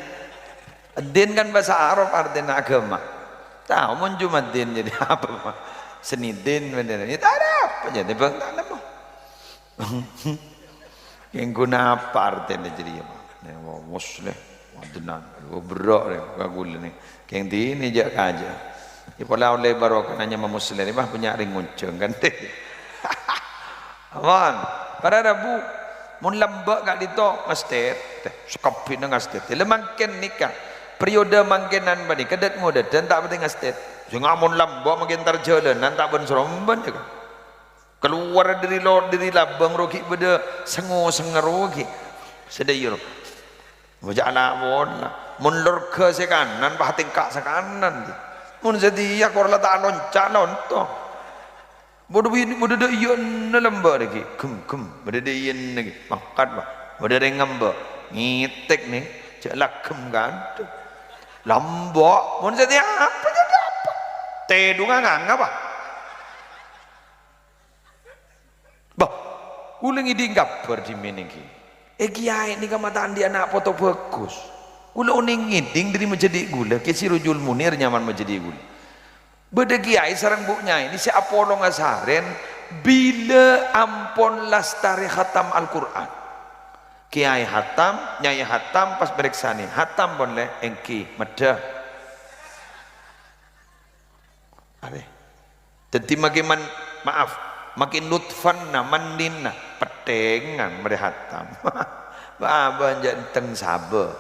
Din kan bahasa Arab artinya agama. Tahu mun Jumadin jadi apa? Senidin bener. Itu ada apa jadi bang tak ada apa. Yang guna apa artinya jadi apa? Muslim, wadunan, berak ni, bagul ni. Yang di ini je aja. Ipola oleh barokah nanya Muslim ni mah punya ring muncung kan? Aman. Para Rabu, mun lembak kat dito mesti, sekapin dengan mesti. Lemangken nikah, periode mangkenan bani, kedat muda dan tak penting mesti. Jangan mun lembak makin terjalan, nanti tak ben seromban juga. Keluar dari lor dari labang rogi beda sengo-sengerogi. Sedayur. Wajah anak bola, mun lor ke sekanan, bah tingkak sekanan. Mun jadi ya korla tak loncat lonto. Bodoh ini bodoh dah iyan lembak lagi, kem, bodoh dah iyan lagi, makan bah, bodoh dah ngambak, ngitek ni, celak kem kan, lembak. Mun jadi apa jadi apa? Tedungan ngapa? Bah, ulang ini ngapar di mana ki? Kiai ni kamataan dia anak foto bagus. Gula uning ngiding dari menjadi gula. Kesi rujul munir nyaman menjadi gula. Beda kiai sarang buknya ini si Apollo ngasaren bila ampon lastari khatam Al-Quran. Kiai hatam, nyai hatam pas bereksani. Hatam boleh engki medah. Ada. Jadi makin makin lutfan na mandin na petengan merehatam. Baba janteng sabe.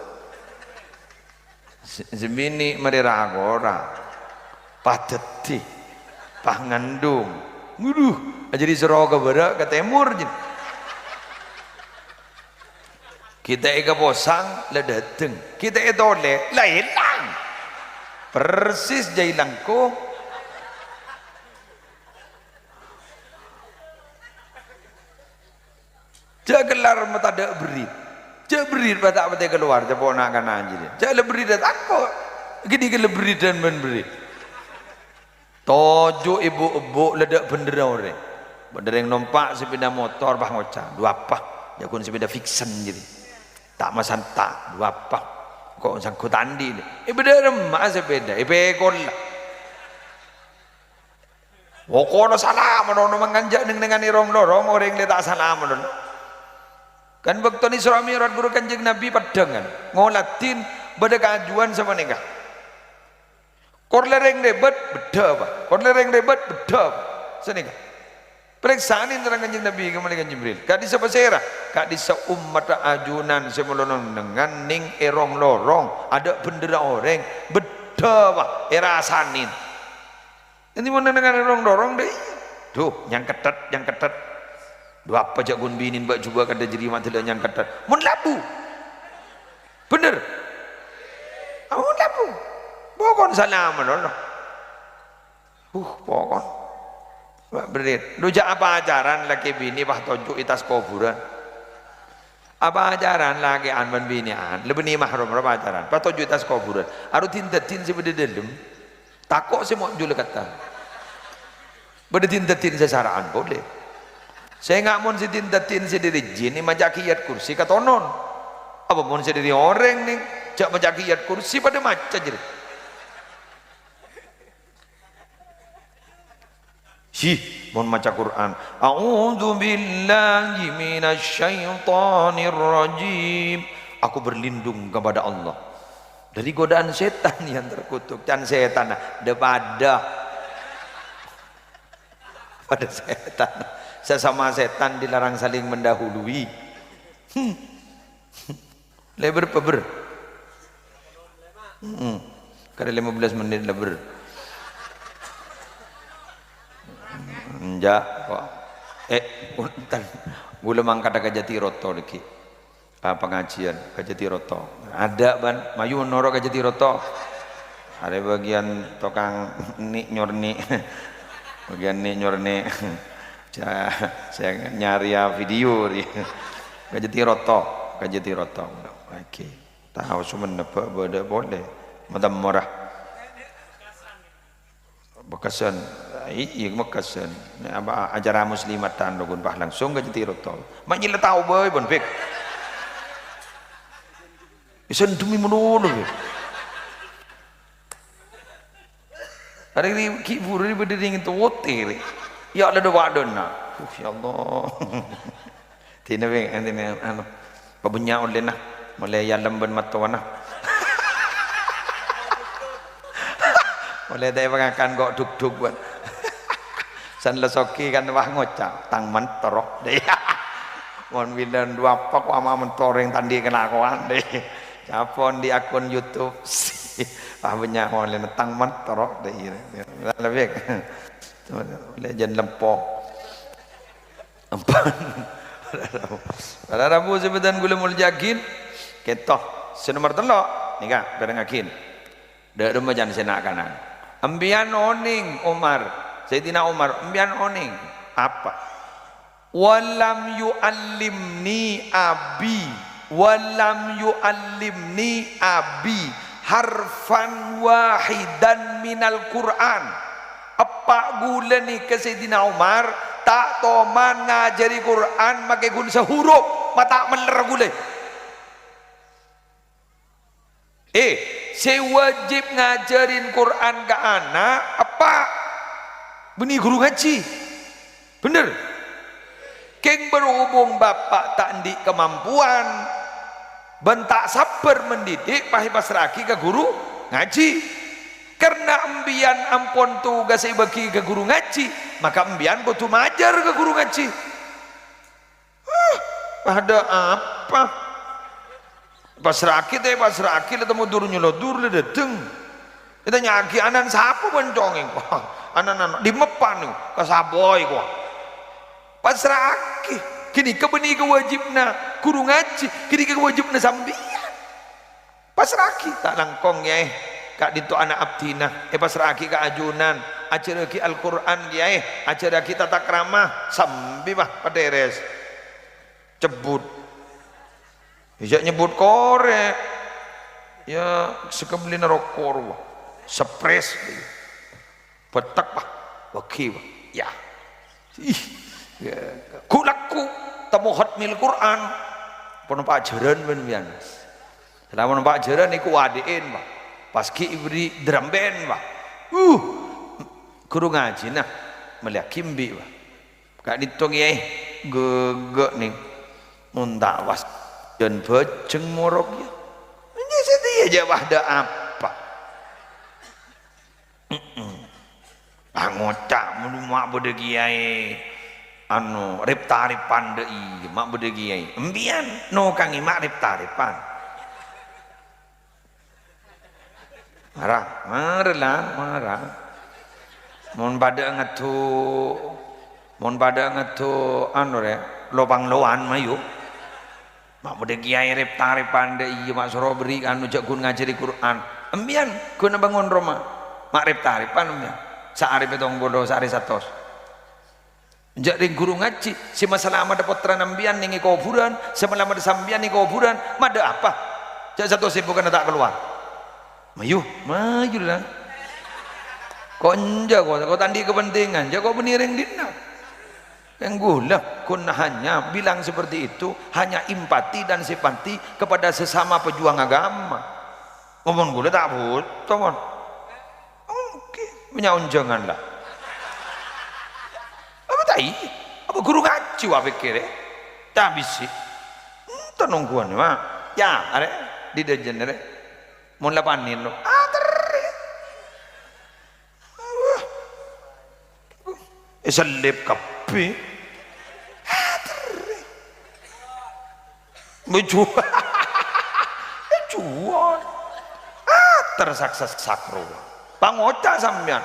Sebini mereragora. Pateti. Pangandung. Nguduh. Jadi seroga berak ke timur. Kita eka posang la dateng. Kita eka tole la hilang. Persis jai langkung. Jangan gelar mata ada berit. Jangan berit mata apa keluar. Jangan ponakan anjir. Jangan berit dan takut. Gini ke berit dan berit. Tojo ibu-ibu ledak bendera orang. Bendera yang nompak sepeda motor bah ngocah. Dua apa? Jakun sepeda fiction jadi. Tak masan tak. Dua apa? Kok sangkut andi ni. Bendera remah sepeda. Pekol lah. Wokono salah menono menganjak dengan irong lorong orang yang tak salah menono. Kan waktu ni Isra Mi'raj guru Kanjeng Nabi padangan ngolatin beda kajuan sama nikah. Kor lereng debat beda apa? Kor lereng debat beda apa? Senikah. Periksaan ini terang Kanjeng Nabi ke malaikat Jibril. Kak di sepasera, kak di seumat ajunan semulonong dengan ning erong lorong ada bendera orang beda apa? Era asanin. Ini mana dengan erong lorong deh? Tuh, yang ketat. Dua apa jagun binin bak juga kada jadi matilah yang ketat. Mun labu. Bener. Mun labu. Pokon salaman Allah. Pokon. Bak berit. Lu jak apa ajaran laki bini bah tojuk itas kuburan. Apa ajaran lagi an ban binian lebih ni mahrum apa ajaran pato juta kuburan aru tindatin si bede delem takok si mo jule kata bede tindatin sesaraan boleh saya nggak mau si tindatin si diri jin ni majakiyat kursi katonon apa mau si diri orang nih jak majakiyat kursi pada maca jadi mau maca Quran. A'udzu billahi minasyaitonir rajim. Aku berlindung kepada Allah dari godaan setan yang terkutuk. Dan setan pada setan. Sesama setan dilarang saling mendahului. Lebar peber. Kada 15 menit lebar. Enja kok punten gula mangkada ka Jatiroto iki pengajian ka Jatiroto ada ban mayu noro ka Jatiroto ada bagian tukang ni nyorni bagian ni nyorni saya nyari video di ka Jatiroto oke tahu sumen apa boleh madam murah bekasan iya bekasan apa ajaran muslimatan dogun bah langsung ke Jatiroto mak nyila tahu boy bon pik isen demi menulu hari ini ki buru berdiri itu wote ya ada wadona ya Allah tina beng antene anu pabunya oleh nah mulai yalam ben matawana mulai dari pengakan kok duk-duk buat san lesoki kan wah ngocak tang mentorok deh mon bidan dua pak ama mentoreng tandi kena kawan deh capon di akun YouTube banyak oleh tang mentorok deh lebih oleh jan lempok empan pada Rabu sebetan gula mul jakin ketoh senomor telok nikah bareng akin dak rumah jan senak kanan ambian oning Umar Sayyidina Umar ambian oning apa walam yu'allimni abi harfan wahidan minal Quran apa gula ni ke Sayyidina Umar tak toman ngajari Quran makai gun sehuruf mata meler gula saya wajib ngajarin Quran ke anak apa benih guru ngaji bener keng berhubung bapak tak ndik kemampuan bentak sabar mendidik pahi pasraki ke guru ngaji karena embian ampun tugas saya bagi ke guru ngaji maka embian butuh majar ke guru ngaji ada apa pasraki ketemu durnya lodur le dedeng kita nyaki anan sapu bencongeng kok anan di mepan kasaboy kok pasraki kini kebeni kewajibna guru ngaji kini kewajibna sambian pasraki tak langkong ya kak ditu anak abdina pasraki ke ajunan acara ki Al-Quran ya acara kita tak ramah sambi bah paderes cebut ijak nyebut korek ya sekebelin rokor sepres petak bah waki bah ya kulaku temu hotmil Quran pun pak ajaran ben selama pak ajaran iku wadein bah paski ibri drum band bah guru ngaji nah melihat kimbi bah kak ditung ya gegek nih muntak was dan bajeng morok ya ini setia jawab ada apa ngocak mulu mak bode kiai anu rip taripan dei mak bode kiai embian no kangi mak rip taripan marah mon pada ngatu anu re lobang loan mayu mak bode kiai rip taripan dei mak soro beri anu jak gun ngajari Quran embian guna bangun rumah mak rip taripan embian saari petong bodoh saari satos jadi guru ngaji si masalah ada putra nambian ning kuburan semalam ada sambian ning kuburan mada apa jak satu bukan tak keluar mayu lah kok enja kok tandi kepentingan jak kok beniring dina yang gula kun hanya bilang seperti itu hanya empati dan simpati kepada sesama pejuang agama ngomong gula tak butuh oke punya unjangan lah apa tai apa guru ngaji wa pikir tak bisi nungguan mah ya are di dejen are mun lapanin lo selip kape menjual jual tersaksa sakro pangocak sampean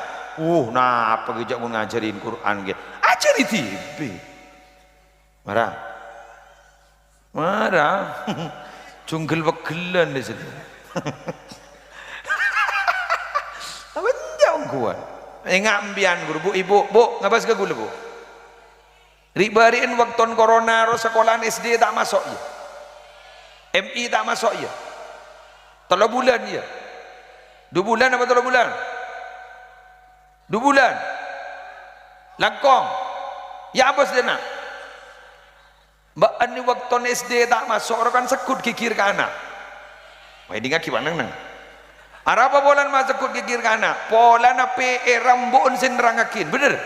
nah apa gejak mau ngajarin Quran gitu ajari TV marah junggel begelan di situ apa jauh kuat ngambian guru bu ibu ngabas ke gula bu ribariin waktu corona ro sekolahan SD tak masuk ya MI tak masuk ya 3 bulan ya 2 bulan apa 3 bulan 2 bulan langkong ya apa sedena mbak ani waktu SD tak masuk orang kan sekut kikir ke anak wah ini ngaki panang nang arapa bolan mas sekut kikir ke anak pola na PE rambun senderangakin bener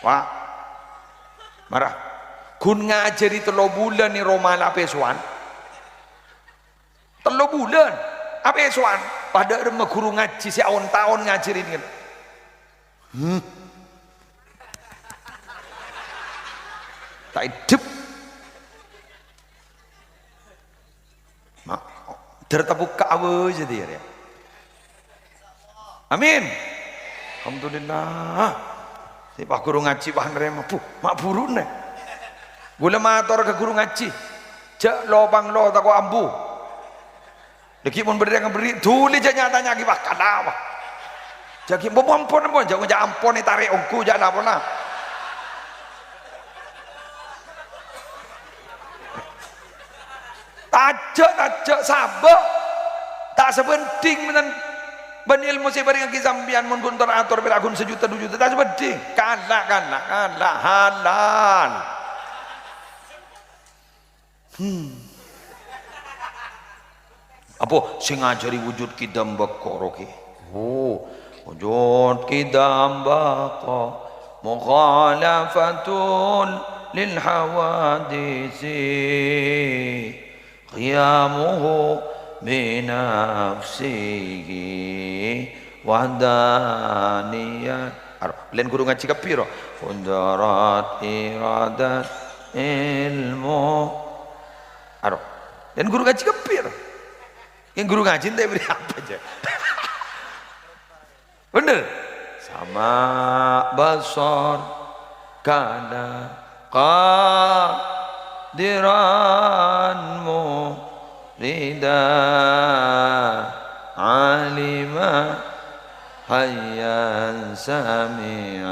wah marah kun ngajari 3 bulan ni Roma lape suan 3 bulan apa suan pada remeh guru ngaji si tahun ngajarin kan tak hidup tertepuk kawe jadi ya amin alhamdulillah si pak guru ngaji pak nerema mak burun nih gula mator ke guru ngaji jak lobang lo tako ambu lagi pun beri tulis je nyatanya lagi pak kadawa jadi ampun jangan ampun tarik ongku jangan apa lah tajak sabak tak sepenting menen ben ilmu si bareng ki sampean mun pun teratur piragun 1 juta 2 juta tak sepenting kalah halal apa sing ngajari wujud kidam bakoro ki wujud kidam bako mukhalafatul lil hawadisi qiyamuhu binafsihi wahdaniyat lain guru ngaji kapiro undarat iradat ilmu dan guru ngaji kapiro yang guru ngaji entah beri apa aja bener sama basar kana qadiranmu rida alima hayyan sami'an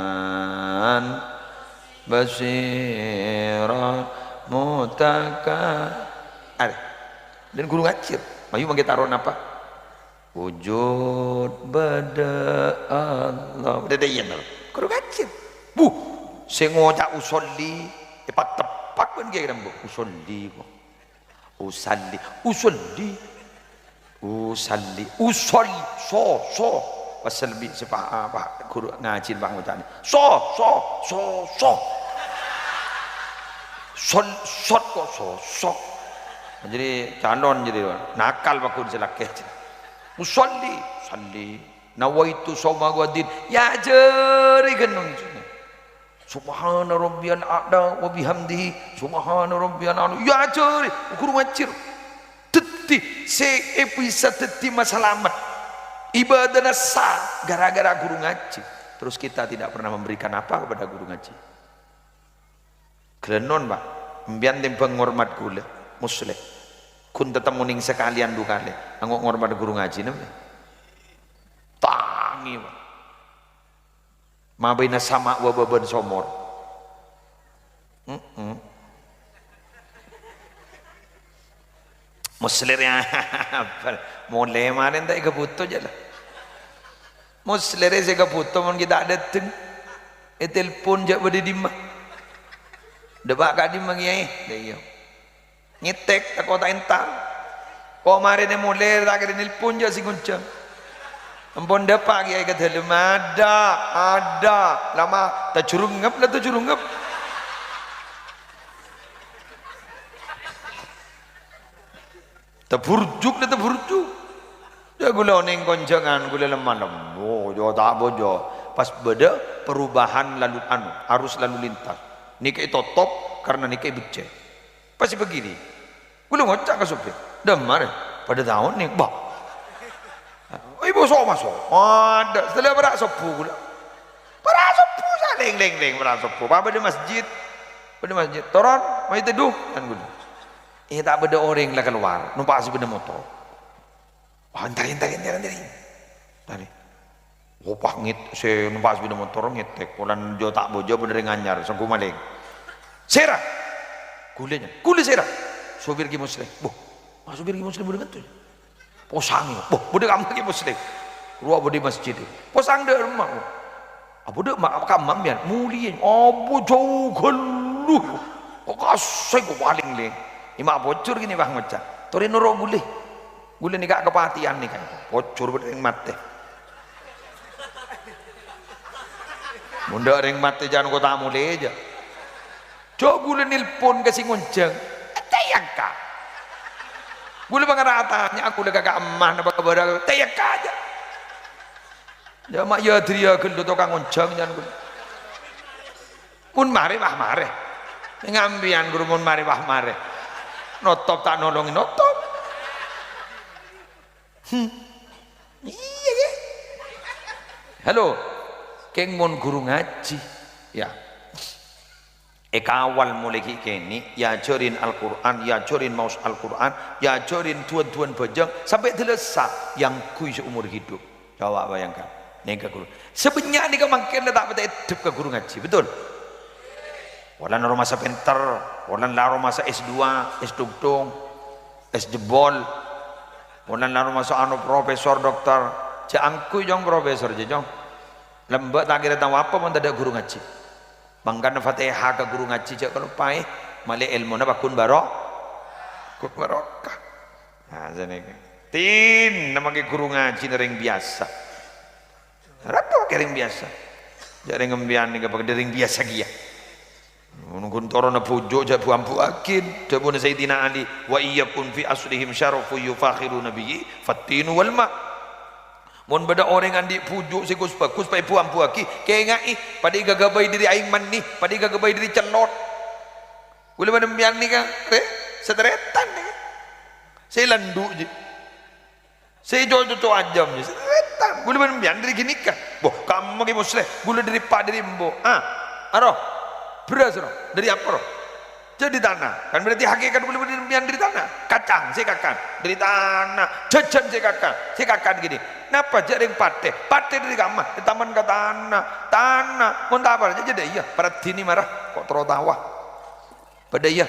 basiran mutaka dan guru ngacir mayu mangke taruh apa wujud bada Allah beda iya guru ngacir sing ngocak usolli tepak pun kira bu usolli kok usolli wasalbi sepak apa guru ngaji bang ucapnya so jadi calon jadi nakal bakul selakeh usolli nawaitu sawma wadin ya jeri genung subhana rabbiyal a'la wa bihamdihi subhana rabbiyal a'la ya jeri guru ngacir teti se episode teti masalamat ibadah sah gara-gara guru ngaji terus kita tidak pernah memberikan apa kepada guru ngaji grenon pak mbian tim penghormat gula muslim kun tetap muning sekalian dua kali anggo ngormat guru ngaji namanya tangi pak mabena sama wababan somor Muslir ya mulai kemarin tak kebutuh je lah muslir saya kebutuh mun kita ada teng telepon je berde di mah debak kat di mah kiai dia nyetek tak kau tak entar kau kemarin yang mulai tak kira telepon je si kuncang ampun depak kiai kata ada lama tak curungap lah tu curungap terburjuk dah terburjuk dia gula neng konjangan gula lemah lembo jo tak bojo pas beda perubahan lalu arus lalu lintas nikai totop karena nikai becek pasti begini gula ngocak ke sopir demar pada tahun ni bah ibu sok masuk ada setelah berak sopu gula berak sopu saling leng berak sopu apa di masjid toron mai teduh kan gula tak beda orang lah keluar numpak sepeda motor antarin tadi opah ngit saya numpak sepeda motor ngetek pulang jo tak bojo bener nganyar sangku maling serah gule serah sopir ki muslim sopir ki muslim bener betul posang bener kamu ki muslim ruang bodi masjid posang de rumah abu de mak kamam biar mulien abu jauh geluh kok kasih kok paling leng imak bocor gini bang macam tori noro gule ni kak kepatian nih kan bocor berdeng mate munda ring mate jangan kau tamu leja coba gule nilpon kasih ngunceng tayangka gule bang ratanya aku lega kak emah napa kabar tayangka aja ya mak ya dia gelo tukang ngunceng jangan gule pun mare ngambian guru mun mare notop tak nolongin notop iya halo keng mon guru ngaji ya awal mulai kini ya ajarin Al-Quran ya ajarin maus Al-Quran ya ajarin tuan-tuan bajang sampai selesai yang kui seumur hidup coba bayangkan nih ke guru sebenarnya nih kemangkin tak betul hidup ke guru ngaji betul walan laro masa pinter, walan laro masa S2, S2, S jebol, walan laro masa anu profesor dokter, angku jong profesor jong, lembek tak kira tahu apa pun tak ada guru ngaji, bangkan fatihah ke guru ngaji cak kalau pai, malah ilmu na bakun barokah, nah jadi tin nama ke guru ngaji nering biasa, apa kering biasa, jadi ngembian ni kepada nering biasa dia. Nunggun torona pujo jak buampu akid dabun Sayyidina Ali wa iyyakum fi aslihim syarafu yufakhiru nabiyyi fatinu wal ma mun beda orang andi pujo sikus bagus pai buampu akid kengai pada gagabai diri aing man ni pada gagabai diri celot boleh mana biang ni kan setretan ni saya landu je saya jojo ajam je setretan boleh mana biang diri gini kan boh kamu ke muslim boleh diri pak diri mbo aroh beras roh dari apa roh jadi tanah kan berarti hakikat boleh berdiam dari tanah kacang saya kakak dari tanah jajan saya kakak gini kenapa jaring pate dari kamar di taman ke tanah mau tak apa aja jadi iya para dini marah kok terotawa pada iya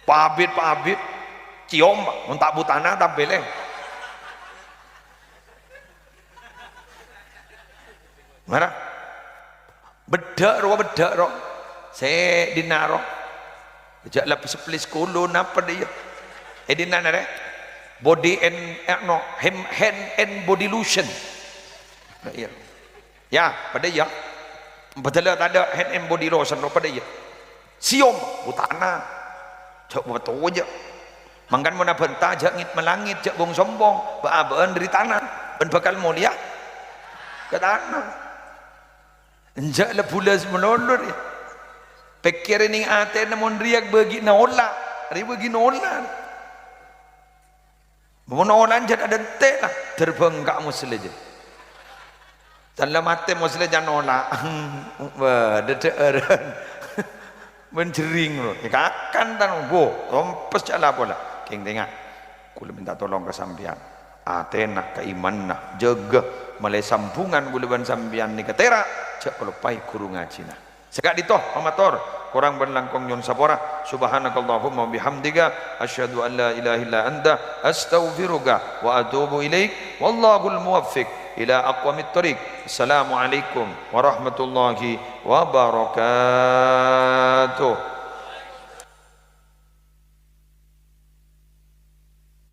Pak Abid ciom mau tak tanah tak beleng marah bedak roh saya dinaro jak lapis seplis kulun apa dia dinana re body and hand and body lotion ya pada ya betul tak ada hand and body lotion pada ya siom utana jak betul aja mangkan mana bentah jak ngit melangit jak bong sombong baaban dari tanah ben bakal mulia ke tanah enjak lah bulas menolor ya pikir ini ate namun riak bagi nolak bagi nolak menoloran jad ada ente lah terbang kak muslim je dalam mati muslim jangan nolak dederan menjering loh akan tanong bo rompes jala pola keng tengah kula minta tolong ke sambian atena keiman nah jaga mulai sambungan gulaban sambian ni ketera cak kalau pai guru ngaji nah Sekak ditoh pamator kurang berlangkong nyon sapora subhanakallahumma bihamdika asyhadu an la ilaha illa anta astaghfiruka wa atubu ilaik wallahul muwaffiq ila aqwamit thoriq. Assalamualaikum warahmatullahi wabarakatuh.